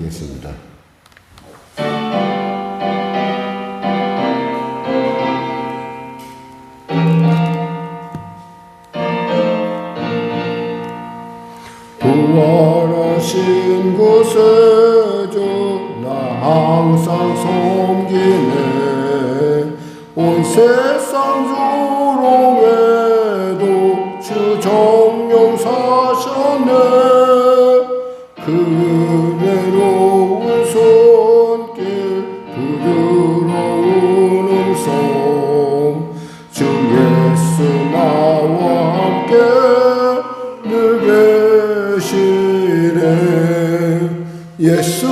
찬양하겠습니다. 부활하신 곳에 주 나 항상 섬기네. 온 세상 조롱에도 주 정령 사셨네. 그 은혜로운 손길 부드러운 음성 주 예수 나와 함께 늘 계시네. 예수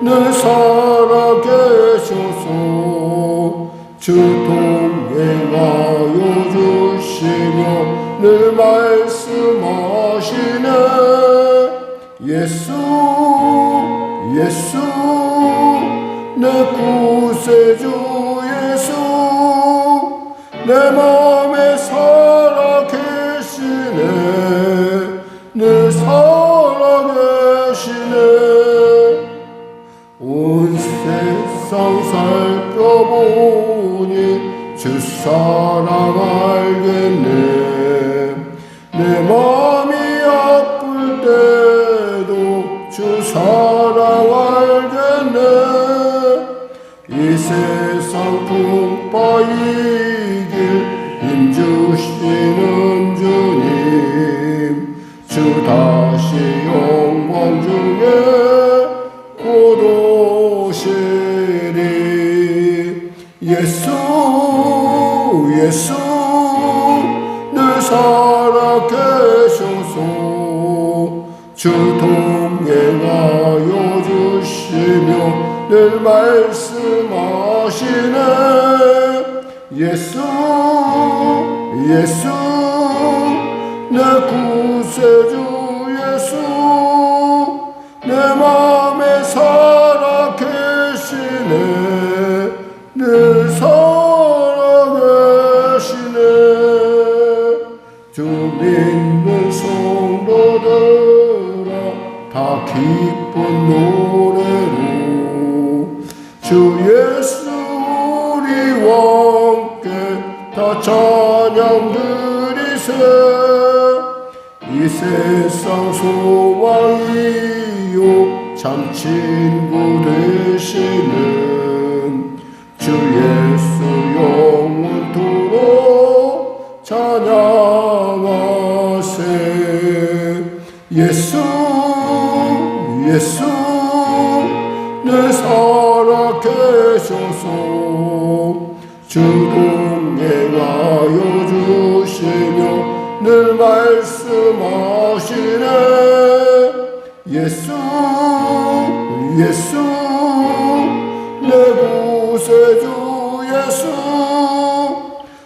늘 살아계셔서 주 동행하여 주시며 늘 말씀하시네. 예수 내 구세주 예수 내 맘에 살아계시네. 늘 살아계시네. 온 세상 살펴보니 주 사랑 알겠네. 내 맘이 아플 때도 주 사랑 알겠네. 이 세상 풍파이길 힘주시는 주님 주 다시 영광 중에 곧 오시리. 예수 늘 살아계셔서 주 동행하여 주시며 늘 말씀하시네. 예수 내 구세주 예수 내 맘에 살아계시네. 늘 살아계시네. 주 믿는 성도들아 다 기쁜 노래로 주 예수 우리 왕께 다 찬양 드리세. 이 세상 소망이요 참 친구 되시는 주 예수 영원토록 찬양하세. 예수 늘 살아계셔서 주 동행하여 주시며 늘 말씀하시네. 예수 내 구세주 예수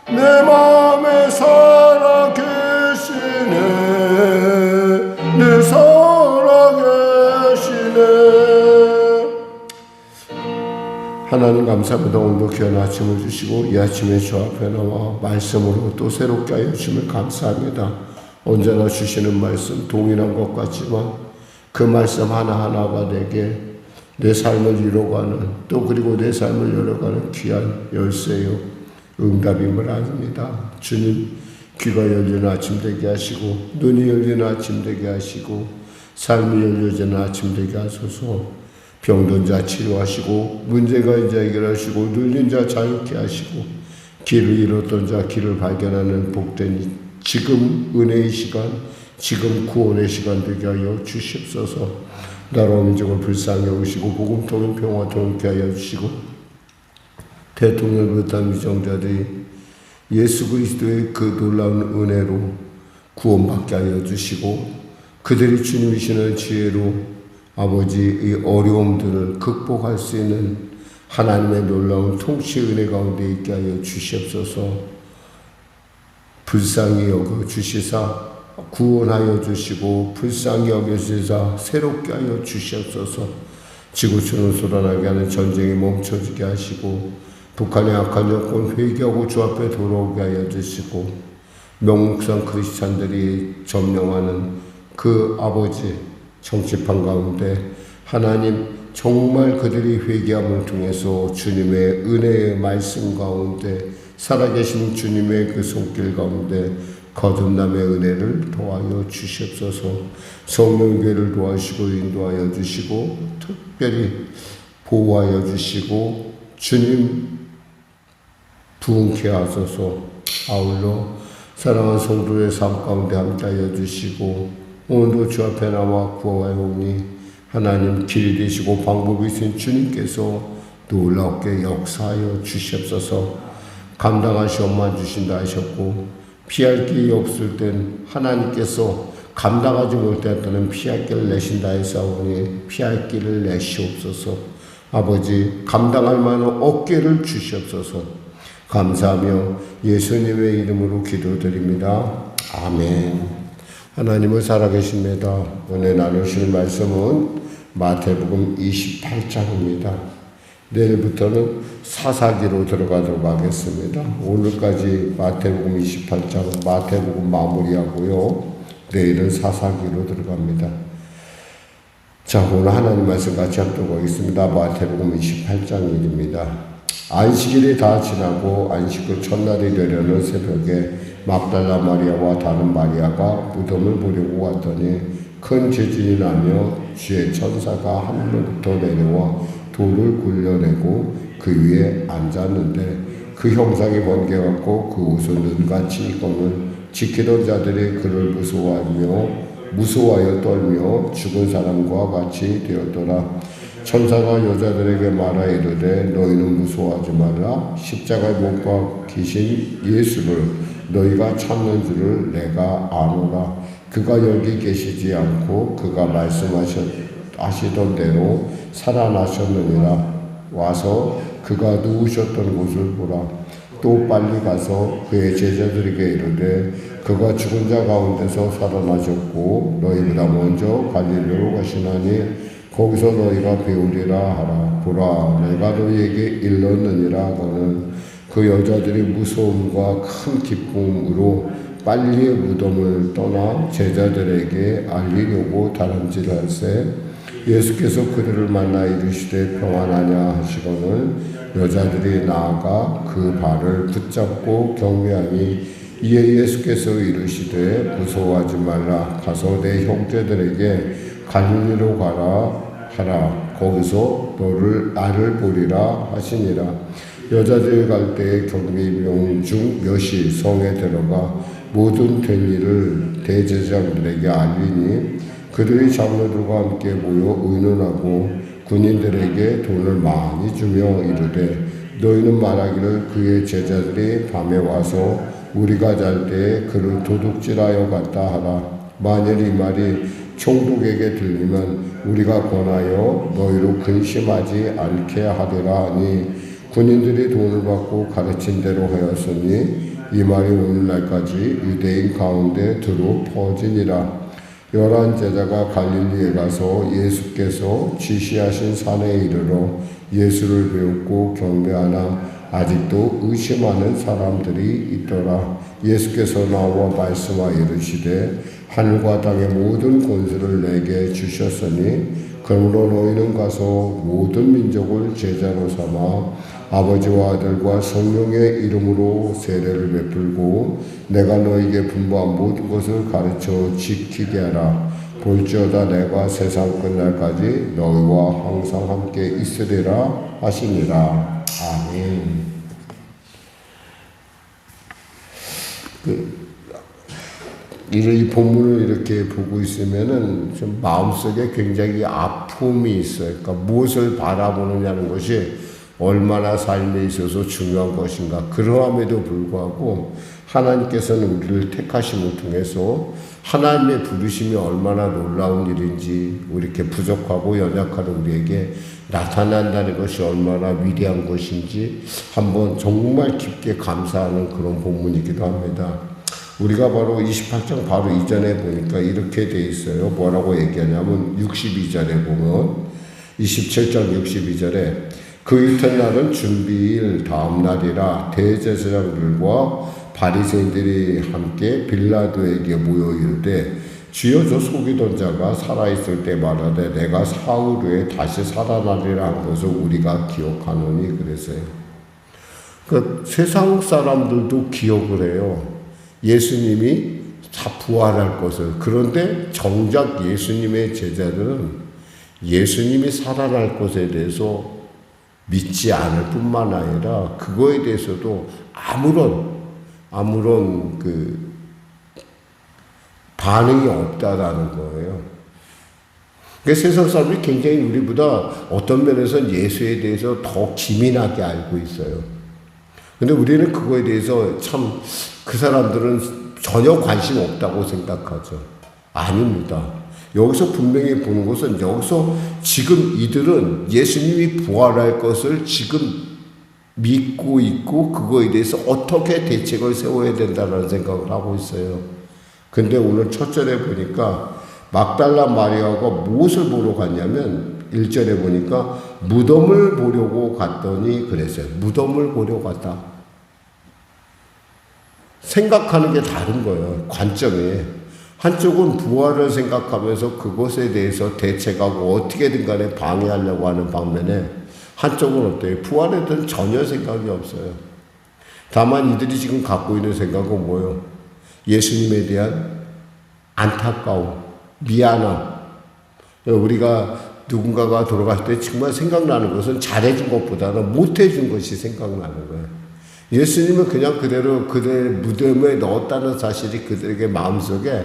내 맘에 살아계시네. 늘 살아계시네. 하나님 감사합니다. 오늘도 귀한 아침을 주시고 이 아침에 주 앞에 나와 말씀으로 또 새롭게 하여 주심을 감사합니다. 언제나 주시는 말씀 동일한 것 같지만 그 말씀 하나하나가 내게 내 삶을 이뤄가는 또 그리고 내 삶을 열어가는 귀한 열쇠요 응답임을 압니다. 주님 귀가 열리는 아침 되게 하시고 눈이 열리는 아침 되게 하시고 삶이 열려지는 아침 되게 하소서. 병든 자 치료하시고 문제가 이제 해결하시고 눌린 자 자유케 하시고 길을 잃었던 자 길을 발견하는 복된 지금 은혜의 시간 지금 구원의 시간 되게 하여 주시옵소서. 나로 민족을 불쌍히 여기시고 복음통일 평화 통케 하여 주시고 대통령을 비롯한 위정자들이 예수 그리스도의 그 놀라운 은혜로 구원받게 하여 주시고 그들이 주님이시는 지혜로 아버지 이 어려움들을 극복할 수 있는 하나님의 놀라운 통치 은혜 가운데 있게 하여 주시옵소서. 불쌍히 여겨 주시사 구원하여 주시고 불쌍히 여겨 주시사 새롭게 하여 주시옵소서. 지구촌을 쏟아나게 하는 전쟁이 멈춰지게 하시고 북한의 악한 정권 회개하고 주 앞에 돌아오게 하여 주시고 명목상 크리스찬들이 점령하는 그 아버지 정치판 가운데 하나님 정말 그들이 회개함을 통해서 주님의 은혜의 말씀 가운데 살아계신 주님의 그 손길 가운데 거듭남의 은혜를 도와여 주시옵소서. 성령교회를 도와주시고 인도하여 주시고 특별히 보호하여 주시고 주님 부흥케 하소서. 아울러 사랑하는 성도의 삶 가운데 함께하여 주시고 오늘도 주 앞에 나와 구하오니 하나님 길이 되시고 방법이 있으신 주님께서 놀랍게 역사하여 주시옵소서. 감당하시옵만 주신다 하셨고 피할 길이 없을 땐 하나님께서 감당하지 못했다는 피할 길을 내신다 했사오니 피할 길을 내시옵소서. 아버지 감당할 만한 어깨를 주시옵소서. 감사하며 예수님의 이름으로 기도드립니다. 아멘. 하나님을 살아계십니다. 오늘 나누실 말씀은 마태복음 28장입니다. 내일부터는 사사기로 들어가도록 하겠습니다. 오늘까지 마태복음 28장은 마태복음 마무리하고요. 내일은 사사기로 들어갑니다. 자, 오늘 하나님 말씀 같이 함께 하겠습니다. 마태복음 28장입니다. 안식일이 다 지나고 안식일 첫날이 되려는 새벽에 막달라 마리아와 다른 마리아가 무덤을 보려고 왔더니 큰 지진이 나며 주의 천사가 하늘로부터 내려와 돌을 굴려내고 그 위에 앉았는데 그 형상이 번개같고 그 옷은 눈같이 익거늘 지키던 자들이 그를 무서워하여 떨며 죽은 사람과 같이 되었더라. 천사가 여자들에게 말하 이르되 너희는 무서워하지 말라. 십자가에 못 박히신 예수를 너희가 찾는 줄을 내가 아노라. 그가 여기 계시지 않고 그가 말씀하시던 대로 살아나셨느니라. 와서 그가 누우셨던 곳을 보라. 또 빨리 가서 그의 제자들에게 이르되 그가 죽은 자 가운데서 살아나셨고 너희보다 먼저 갈릴리로 가시나니 거기서 너희가 배우리라 하라. 보라 내가 너희에게 일렀느니라 하고는 그 여자들이 무서움과 큰 기쁨으로 빨리 무덤을 떠나 제자들에게 알리려고 다름질할세 예수께서 그들을 만나 이르시되 평안하냐 하시거늘 여자들이 나아가 그 발을 붙잡고 경배하니 이에 예수께서 이르시되 무서워하지 말라. 가서 내 형제들에게 갈릴리로 가라 하라. 거기서 나를 보리라 하시니라. 여자들이 갈 때에 경비병 중 몇이 성에 들어가 모든 된 일을 대제사장들에게 알리니 그들이 장로들과 함께 모여 의논하고 군인들에게 돈을 많이 주며 이르되 너희는 말하기를 그의 제자들이 밤에 와서 우리가 잘 때에 그를 도둑질하여 갔다 하라. 만일 이 말이 총독에게 들리면 우리가 권하여 너희로 근심하지 않게 하리라 하니 군인들이 돈을 받고 가르친 대로 하였으니 이 말이 오늘날까지 유대인 가운데 두루 퍼지니라. 11 제자가 갈릴리에 가서 예수께서 지시하신 산에 이르러 예수를 배웠고 경배하나 아직도 의심하는 사람들이 있더라. 예수께서 나와 말씀하 이르시되 하늘과 땅의 모든 권세를 내게 주셨으니 그러므로 너희는 가서 모든 민족을 제자로 삼아 아버지와 아들과 성령의 이름으로 세례를 베풀고 내가 너희에게 분부한 모든 것을 가르쳐 지키게 하라. 볼지어다 내가 세상 끝날까지 너희와 항상 함께 있으리라 하시니라. 아멘. 이 본문을 이렇게 보고 있으면은 좀 마음속에 굉장히 아픔이 있어요. 그러니까 무엇을 바라보느냐는 것이 얼마나 삶에 있어서 중요한 것인가. 그러함에도 불구하고 하나님께서는 우리를 택하심을 통해서 하나님의 부르심이 얼마나 놀라운 일인지 이렇게 부족하고 연약한 우리에게 나타난다는 것이 얼마나 위대한 것인지 한번 정말 깊게 감사하는 그런 본문이기도 합니다. 우리가 바로 28장 바로 이전에 보니까 이렇게 돼 있어요. 뭐라고 얘기하냐면 62절에 보면 27장 62절에 그 이튿날은 준비일 다음 날이라 대제사장들과 바리새인들이 함께 빌라도에게 모여 이르되 주여 저 속이던 자가 살아있을 때 말하되 내가 사흘 후에 다시 살아나리라 한 것을 우리가 기억하노니 그랬어요. 그 세상 사람들도 기억을 해요. 예수님이 다 부활할 것을. 그런데 정작 예수님의 제자들은 예수님이 살아날 것에 대해서 믿지 않을 뿐만 아니라 그거에 대해서도 아무런 그 반응이 없다라는 거예요. 그러니까 세상 사람들이 굉장히 우리보다 어떤 면에서는 예수에 대해서 더 기민하게 알고 있어요. 근데 우리는 그거에 대해서 참 그 사람들은 전혀 관심 없다고 생각하죠. 아닙니다. 여기서 분명히 보는 것은 여기서 지금 이들은 예수님이 부활할 것을 지금 믿고 있고 그거에 대해서 어떻게 대책을 세워야 된다는 생각을 하고 있어요. 근데 오늘 첫 절에 보니까 막달라 마리아가 무엇을 보러 갔냐면 1절에 보니까 무덤을 보려고 갔더니 그랬어요. 무덤을 보러 갔다. 생각하는 게 다른 거예요. 관점이. 한쪽은 부활을 생각하면서 그것에 대해서 대책하고 어떻게든 간에 방해하려고 하는 반면에 한쪽은 어때요? 부활에 대한 전혀 생각이 없어요. 다만 이들이 지금 갖고 있는 생각은 뭐예요? 예수님에 대한 안타까움, 미안함. 우리가 누군가가 돌아갈 때 정말 생각나는 것은 잘해준 것보다는 못해준 것이 생각나는 거예요. 예수님은 그냥 그대로 그들의 무덤에 넣었다는 사실이 그들에게 마음속에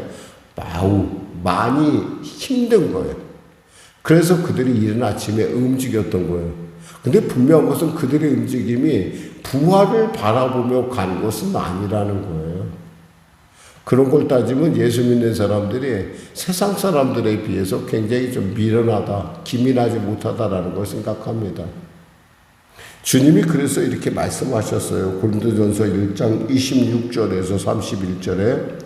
많이 힘든 거예요. 그래서 그들이 이른 아침에 움직였던 거예요. 근데 분명한 것은 그들의 움직임이 부활을 바라보며 간 것은 아니라는 거예요. 그런 걸 따지면 예수 믿는 사람들이 세상 사람들에 비해서 굉장히 좀 미련하다, 기민하지 못하다라는 걸 생각합니다. 주님이 그래서 이렇게 말씀하셨어요. 고린도전서 1장 26절에서 31절에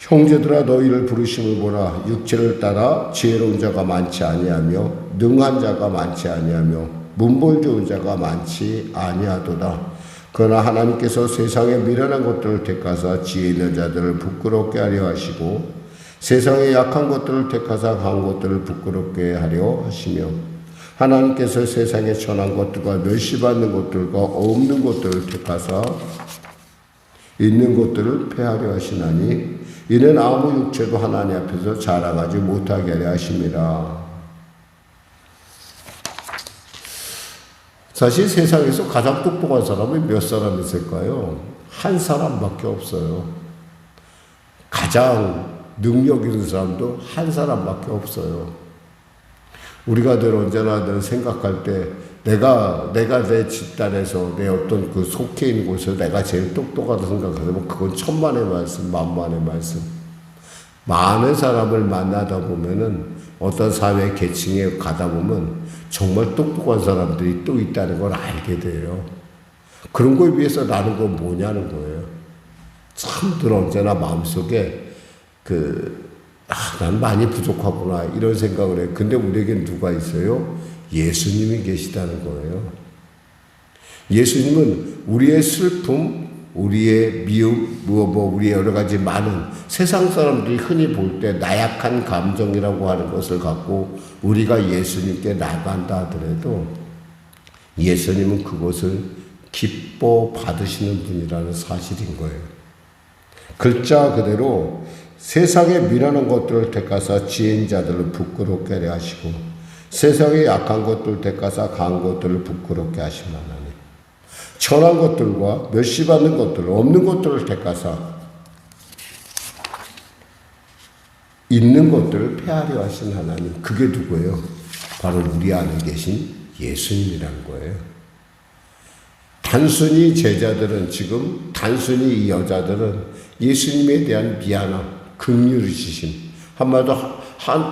형제들아 너희를 부르심을 보라. 육체를 따라 지혜로운 자가 많지 아니하며 능한 자가 많지 아니하며 문벌 좋은 자가 많지 아니하도다. 그러나 하나님께서 세상의 미련한 것들을 택하사 지혜 있는 자들을 부끄럽게 하려 하시고 세상의 약한 것들을 택하사 강한 것들을 부끄럽게 하려 하시며 하나님께서 세상에 천한 것들과 멸시받는 것들과 없는 것들을 택하사 있는 것들을 폐하려 하시나니 이는 아무 육체도 하나님 앞에서 자랑하지 못하게 하려 하심이라. 사실 세상에서 가장 똑똑한 사람은 몇 사람 있을까요? 한 사람밖에 없어요. 가장 능력 있는 사람도 한 사람밖에 없어요. 우리가 늘 언제나 생각할 때 내가 내 집단에서 내 어떤 그 속해 있는 곳에서 내가 제일 똑똑하다 생각하면 그건 천만의 말씀, 만만의 말씀. 많은 사람을 만나다 보면은 어떤 사회 계층에 가다 보면 정말 똑똑한 사람들이 또 있다는 걸 알게 돼요. 그런 거에 비해서 나는 건 뭐냐는 거예요. 참 늘 언제나 마음속에 난 많이 부족하구나 이런 생각을 해요. 근데 우리에겐 누가 있어요? 예수님이 계시다는 거예요. 예수님은 우리의 슬픔, 우리의 미움, 우리의 여러 가지 많은 세상 사람들이 흔히 볼 때 나약한 감정이라고 하는 것을 갖고 우리가 예수님께 나간다 하더라도 예수님은 그것을 기뻐 받으시는 분이라는 사실인 거예요. 글자 그대로 세상의 미련한 것들을 택하사 지혜인 자들을 부끄럽게 하려 하시고 세상의 약한 것들을 택하사 강한 것들을 부끄럽게 하시나니 천한 것들과 멸시받는 것들 없는 것들을 택하사 있는 것들을 폐하려 하신 하나님. 그게 누구예요? 바로 우리 안에 계신 예수님이라는 거예요. 단순히 제자들은 지금 단순히 이 여자들은 예수님에 대한 미안함, 긍휼이심, 한마디로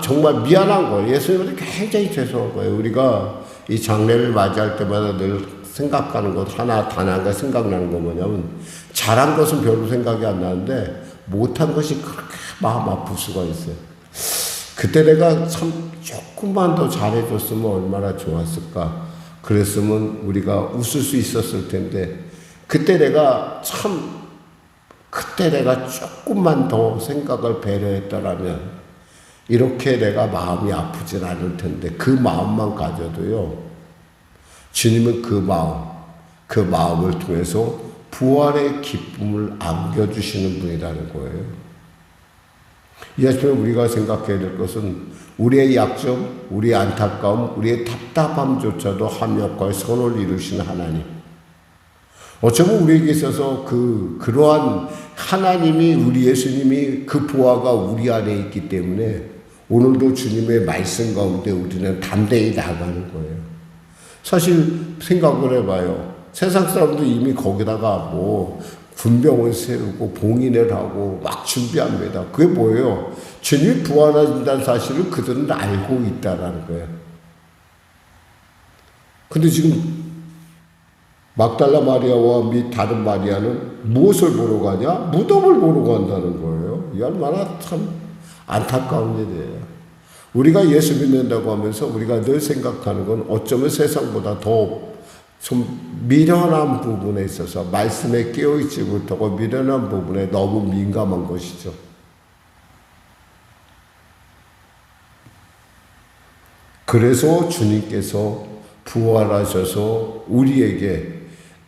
정말 미안한 거예요. 예수님한테 굉장히 죄송한 거예요. 우리가 이 장례를 맞이할 때마다 늘 생각하는 것 단 하나가 생각나는 거 뭐냐면 잘한 것은 별로 생각이 안 나는데 못한 것이 그렇게 마음 아플 수가 있어요. 그때 내가 참 조금만 더 잘해줬으면 얼마나 좋았을까. 그랬으면 우리가 웃을 수 있었을 텐데 그때 내가 참 그때 내가 조금만 더 생각을 배려했더라면 이렇게 내가 마음이 아프진 않을 텐데, 그 마음만 가져도요, 주님은 그 마음을 통해서 부활의 기쁨을 안겨주시는 분이라는 거예요. 이 아침에 우리가 생각해야 될 것은 우리의 약점, 우리의 안타까움, 우리의 답답함조차도 합력과 선을 이루시는 하나님. 어쩌면 우리에게 있어서 그러한 하나님이, 우리 예수님이 그 보화가 우리 안에 있기 때문에 오늘도 주님의 말씀 가운데 우리는 담대히 나가는 거예요. 사실 생각을 해봐요. 세상 사람도 이미 거기다가 군병을 세우고 봉인을 하고 막 준비합니다. 그게 뭐예요? 주님이 부활하신다는 사실을 그들은 알고 있다라는 거예요. 근데 지금 막달라 마리아와 및 다른 마리아는 무엇을 보러 가냐? 무덤을 보러 간다는 거예요. 이 얼마나 참 안타까운 일이에요. 우리가 예수 믿는다고 하면서 우리가 늘 생각하는 건 어쩌면 세상보다 더 좀 미련한 부분에 있어서 말씀에 깨어있지 못하고 미련한 부분에 너무 민감한 것이죠. 그래서 주님께서 부활하셔서 우리에게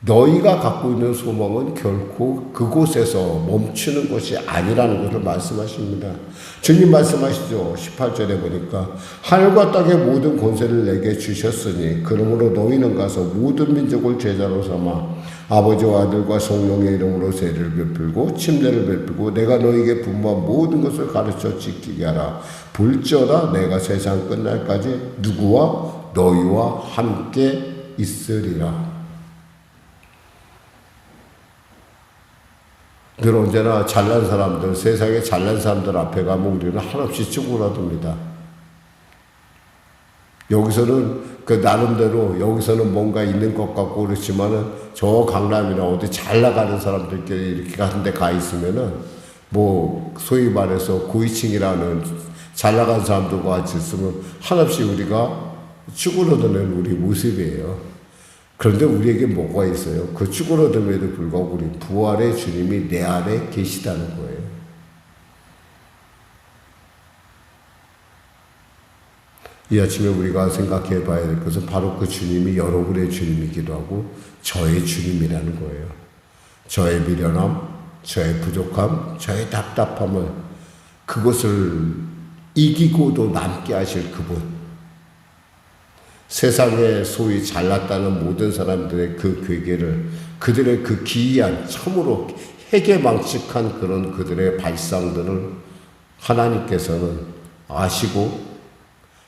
너희가 갖고 있는 소망은 결코 그곳에서 멈추는 것이 아니라는 것을 말씀하십니다. 주님 말씀하시죠. 18절에 보니까 하늘과 땅의 모든 권세를 내게 주셨으니 그러므로 너희는 가서 모든 민족을 제자로 삼아 아버지와 아들과 성령의 이름으로 세례를 베풀고 침례를 베풀고 내가 너희에게 분부한 모든 것을 가르쳐 지키게 하라. 볼지어다 내가 세상 끝날까지 누구와 너희와 함께 있으리라. 늘 언제나 잘난 사람들, 세상에 잘난 사람들 앞에 가면 우리는 한없이 쭈그라듭니다. 여기서는 나름대로 여기서는 뭔가 있는 것 같고 그렇지만은 저 강남이나 어디 잘 나가는 사람들끼리 이렇게 같은 데 가 있으면은 소위 말해서 고위층이라는 잘 나가는 사람들과 같이 있으면 한없이 우리가 쭈그러드는 우리 모습이에요. 그런데 우리에게 뭐가 있어요? 그 쭈그러듦에도 불구하고 우리 부활의 주님이 내 안에 계시다는 거예요. 이 아침에 우리가 생각해 봐야 될 것은 바로 그 주님이 여러분의 주님이기도 하고 저의 주님이라는 거예요. 저의 미련함, 저의 부족함, 저의 답답함을 그것을 이기고도 남게 하실 그분. 세상에 소위 잘났다는 모든 사람들의 그 괴계를, 그들의 그 기이한 참으로 해괴망측한 그런 그들의 발상들을 하나님께서는 아시고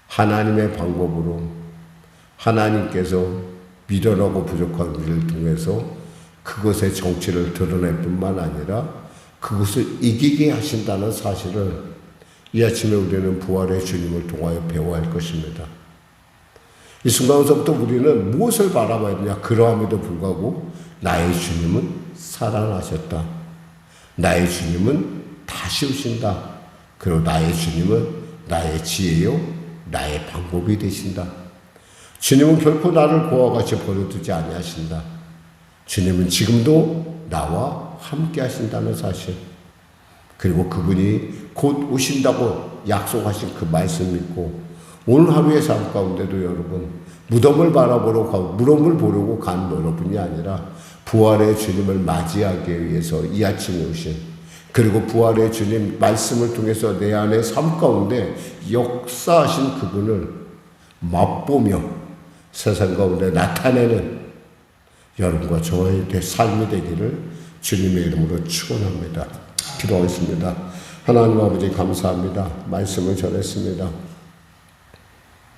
하나님의 방법으로 하나님께서 미련하고 부족한 우리를 통해서 그것의 정체를 드러낼 뿐만 아니라 그것을 이기게 하신다는 사실을 이 아침에 우리는 부활의 주님을 통하여 배워야 할 것입니다. 이 순간부터 우리는 무엇을 바라봐야 되냐? 그러함에도 불구하고 나의 주님은 살아나셨다. 나의 주님은 다시 오신다. 그리고 나의 주님은 나의 지혜요, 나의 방법이 되신다. 주님은 결코 나를 그와 같이 버려두지 아니하신다. 주님은 지금도 나와 함께 하신다는 사실. 그리고 그분이 곧 오신다고 약속하신 그 말씀 믿고 오늘 하루의 삶 가운데도 여러분 무덤을 보려고 간 여러분이 아니라 부활의 주님을 맞이하기 위해서 이 아침에 오신, 그리고 부활의 주님 말씀을 통해서 내 안의 삶 가운데 역사하신 그분을 맛보며 세상 가운데 나타내는 여러분과 저의 삶이 되기를 주님의 이름으로 축원합니다. 기도하겠습니다. 하나님 아버지 감사합니다. 말씀을 전했습니다.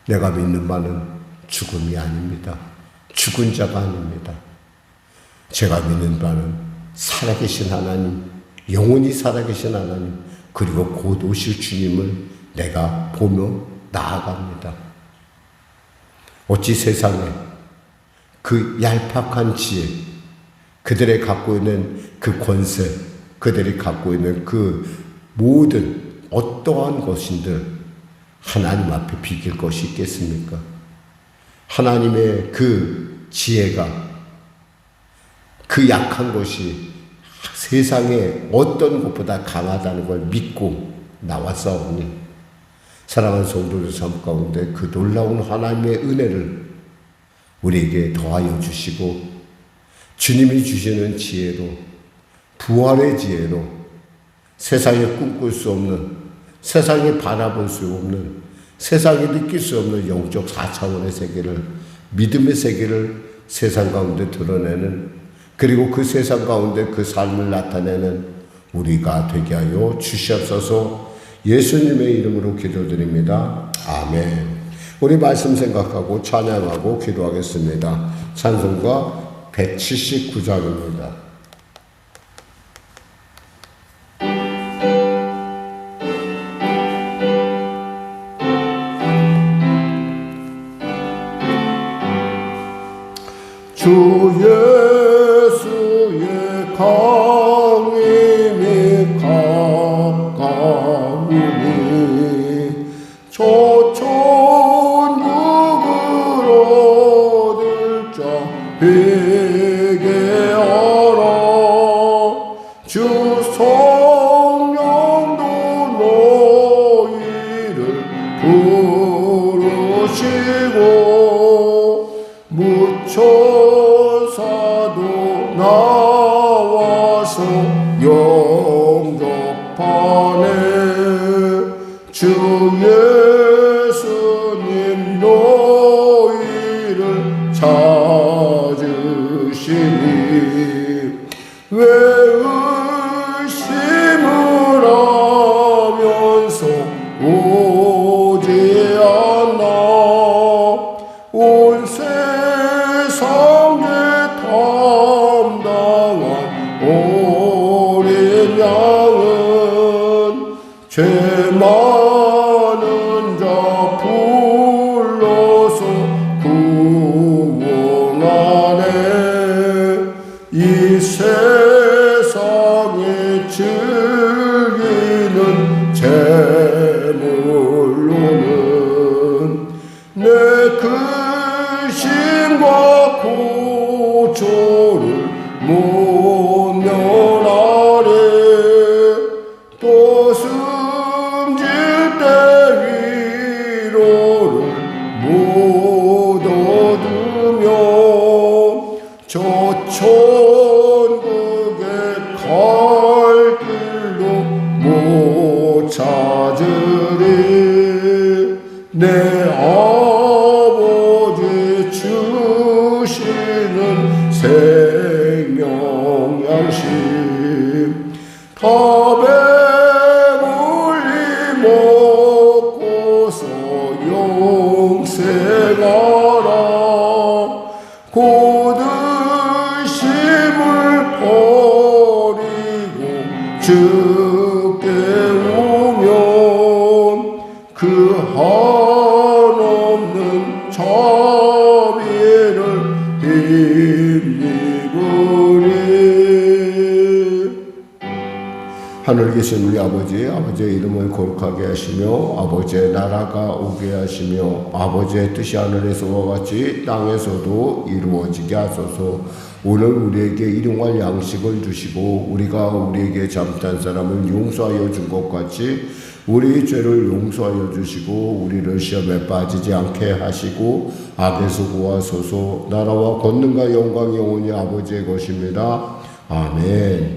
내가 믿는 바는 죽음이 아닙니다. 죽은 자가 아닙니다. 제가 믿는 바는 살아계신 하나님, 영원히 살아계신 하나님, 그리고 곧 오실 주님을 내가 보며 나아갑니다. 어찌 세상에 그 얄팍한 지혜, 그들이 갖고 있는 그 권세, 그들이 갖고 있는 그 모든 어떠한 것인들 하나님 앞에 비길 것이 있겠습니까? 하나님의 그 지혜가, 그 약한 것이 세상에 어떤 것보다 강하다는 걸 믿고 나왔사오니 사랑하는 성도들 삶 가운데 그 놀라운 하나님의 은혜를 우리에게 더하여 주시고 주님이 주시는 지혜로 부활의 지혜로 세상에 꿈꿀 수 없는 세상에 바라볼 수 없는 세상에 느낄 수 없는 영적 4차원의 세계를 믿음의 세계를 세상 가운데 드러내는 그리고 그 세상 가운데 그 삶을 나타내는 우리가 되게 하여 주시옵소서. 예수님의 이름으로 기도드립니다. 아멘. 우리 말씀 생각하고 찬양하고 기도하겠습니다. 찬송가 179장입니다. 주 예수의 강림이 가까우니 저 천국을 얻을 자에게 알아. 주 성령도 너희를 부르시고 무천사도 나와서 영접하네. 주 예수님 너희를 찾으시니 왜 의심을 하면서 오지 않나. 온 세상에 담당한 어린 양은 죄 많은 자 불러서 구원하네. 이 세상에 즐기는 재물로는 내 근심과 고초를 못 면하네. 또 숨질 때 위로를 못 얻으며 저 천국에 갈 길도 못 찾으리. 내 아버지 주시는 생명 양식 다 배불리 먹고서 영생하라. 고든심을 버리고 주께 오면 그 한없는 자비를 힘입으리. 하늘 계신 우리 아버지의 이름을 거룩하게 하시며 아버지의 나라가 오게 하시며 아버지의 뜻이 하늘에서와 같이 땅에서도 이루어지게 하소서. 오늘 우리에게 일용할 양식을 주시고 우리가 우리에게 잘못한 사람을 용서하여 준 것 같이 우리 죄를 용서하여 주시고 우리를 시험에 빠지지 않게 하시고 악에서 구하소서. 나라와 권능과 영광이 영원히 아버지의 것입니다. 아멘.